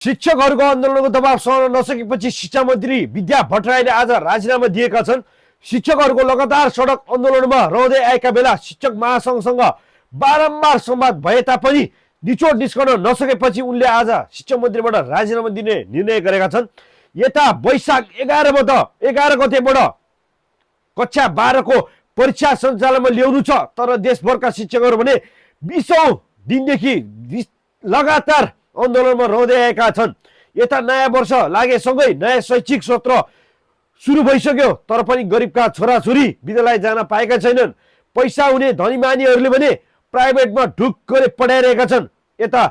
शिक्षकहरूको आन्दोलनको दबाव सहन नसकेपछि शिक्षा मन्त्री विद्या भट्टराईले आज राजीनामा दिएका छन्। शिक्षकहरूको लगातार सडक आन्दोलनमा रहँदै आएका बेला शिक्षक महासंघसँग बारम्बार संवाद भए तापनि निचोड निस्कन नसकेपछि उनले आज शिक्षा मन्त्रीबाट राजीनामा दिने निर्णय गरेका छन्। यता वैशाख 11 गतेबाट कक्षा 12 को परीक्षा सञ्चालनमा ल्याउनु छ, तर देशभरका शिक्षकहरू भने 20औं दिनदेखि लगातार आन्दोलनमा रहँदै आएका छन्। यता नयाँ वर्ष लागेसँगै नयाँ शैक्षिक सत्र सुरु भइसक्यो, तर पनि गरिबका छोराछोरी विद्यालय जान पाएका छैनन्। पैसा हुने धनीमानीहरूले भने प्राइभेटमा ढुक्कले पढाइरहेका छन्। यता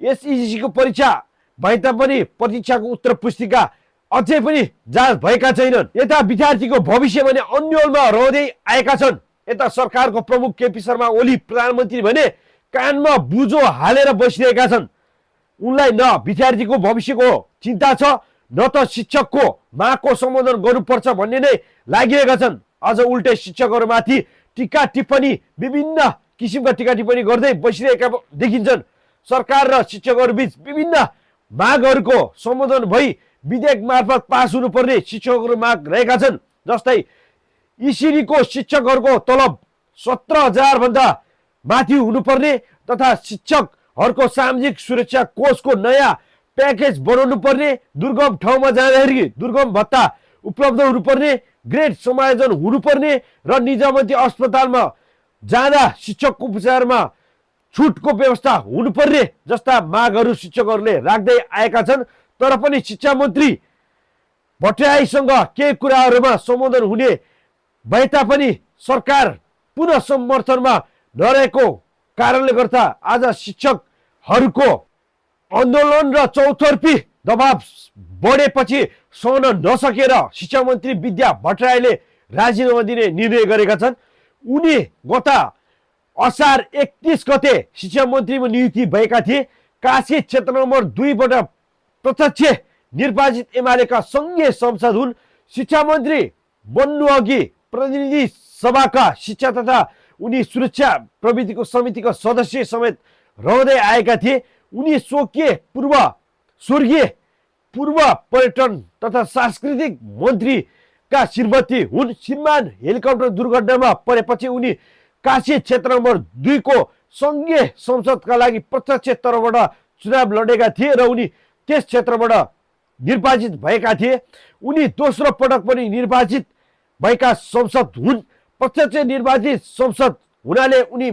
एसइसीको परीक्षा भए तापनि परीक्षाको उत्तर पुस्तिका अझै पनि जाँच भएका छैनन्। यता विद्यार्थीको भविष्य भने अन्यलमा रहँदै आएका छन्। यता सरकारको प्रमुख केपी शर्मा ओली प्रधानमन्त्री भने कानमा बुझो हालेर बसिरहेका छन्। उनलाई न विद्यार्थीको भविष्यको चिन्ता छ, न त शिक्षकको मागको सम्बोधन गर्नुपर्छ भन्ने नै लागिरहेका छन्। अझ उल्टे शिक्षकहरूमाथि टीका टिप्पणी विभिन्न किसिमका टिका टिप्पणी गर्दै बसिरहेका देखिन्छन्। सरकार र शिक्षकहरूबीच विभिन्न मागहरूको सम्बोधन भई विधेयक मार्फत पास हुनुपर्ने शिक्षकहरू माग रहेका छन्। जस्तै इसिडीको शिक्षकहरूको तलब 17,000 भन्दा माथि हुनुपर्ने तथा शिक्षकहरूको सामाजिक सुरक्षा कोषको नयाँ प्याकेज बनाउनु पर्ने, दुर्गम ठाउँमा जाँदाखेरि दुर्गम भत्ता उपलब्ध हुनुपर्ने, ग्रेड समायोजन हुनुपर्ने र निजामती अस्पतालमा जाँदा शिक्षकको उपचारमा छुटको व्यवस्था हुनुपर्ने जस्ता मागहरू शिक्षकहरूले राख्दै आएका छन्। तर पनि शिक्षा मन्त्री भट्टराईसँग केही कुराहरूमा सम्बोधन हुने भए तापनि सरकार पुनः समर्थनमा नरहेको कारणले गर्दा आज शिक्षकहरूको आन्दोलन र चौतर्फी दबाव बढेपछि सहन नसकेर शिक्षा मन्त्री विद्या भट्टराईले राजीनामा दिने निर्णय गरेका छन्। उनी गत असार 31 गते शिक्षा मन्त्रीमा नियुक्ति भएका थिए। काशी क्षेत्र नम्बर 2 बाट प्रत्यक्ष निर्वाचित एमालेका संघीय सांसद हुन्। शिक्षा मन्त्री बन्नु अघि प्रतिनिधि सभाका शिक्षा तथा उनी सुरक्षा प्रविधिको समितिको सदस्य समेत रहँदै आएका थिए। उनी स्वर्गीय पूर्व पर्यटन तथा सांस्कृतिक मन्त्रीका श्रीमती हुन्। श्रीमान हेलिकप्टर दुर्घटनामा परेपछि उनी काशी क्षेत्र नम्बर 2 को संघीय संसदका लागि प्रत्यक्ष तर्फबाट चुनाव लडेका थिए र उनी त्यस क्षेत्रबाट निर्वाचित भएका थिए। उनी दोस्रो पटक पनि निर्वाचित भएका संसद हुन्। प्रत्यक्ष निर्वाचित संसद हुनाले उनी